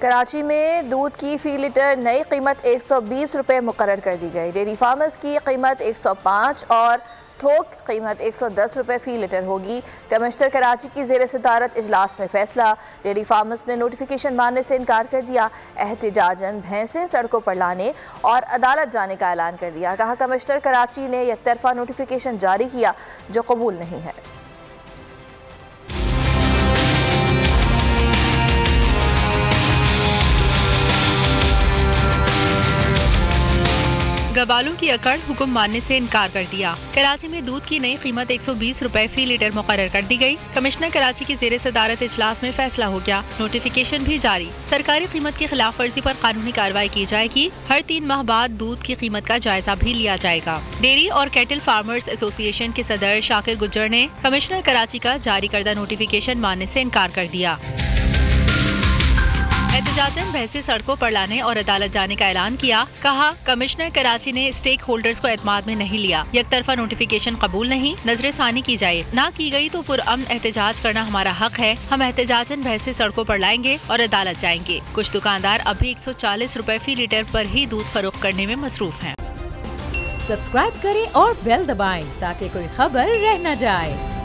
कराची में दूध की फी लीटर नई कीमत 120 रुपये मुकर्रर कर दी गई। डेयरी फार्मर्स की कीमत 105 और थोक कीमत 110 रुपये फी लीटर होगी। कमिश्नर कराची की ज़ेर सदारत इजलास में फैसला। डेयरी फार्मर्स ने नोटिफिकेशन मानने से इनकार कर दिया। एहतिजाजन भैंसें सड़कों पर लाने और अदालत जाने का ऐलान कर दिया। कहा कमिश्नर कराची ने एक तरफा नोटिफिकेशन जारी किया जो कबूल नहीं है। गबालों की अकड़ हुक्म मानने से इनकार कर दिया। कराची में दूध की नई कीमत 120 रुपए फी लीटर मुकर्रर कर दी गई। कमिश्नर कराची की ज़ेर सदारत इजलास में फैसला हो गया। नोटिफिकेशन भी जारी। सरकारी कीमत की खिलाफ वर्जी पर कानूनी कार्रवाई की जाएगी। हर 3 माह बाद दूध की कीमत का जायजा भी लिया जाएगा। डेयरी और कैटल फार्मर्स एसोसिएशन के सदर शाकिर गुज्जर ने कमिश्नर कराची का जारी करदा नोटिफिकेशन मानने से इनकार कर दिया। एहतजाजन भैंसे सड़कों पर लाने और अदालत जाने का ऐलान किया। कहा कमिश्नर कराची ने स्टेक होल्डर्स को एतमाद में नहीं लिया। एक तरफा नोटिफिकेशन कबूल नहीं, नजरसानी की जाए, ना की गई तो पुरअमन एहतजाज करना हमारा हक है। हम एहतजाजन भैंसे सड़कों पर लाएंगे और अदालत जाएंगे। कुछ दुकानदार अभी 140 रुपए फी लीटर पर ही दूध फरोख्त करने में मसरूफ हैं। सब्सक्राइब करें और बेल दबाएं ताकि कोई खबर रह न जाए।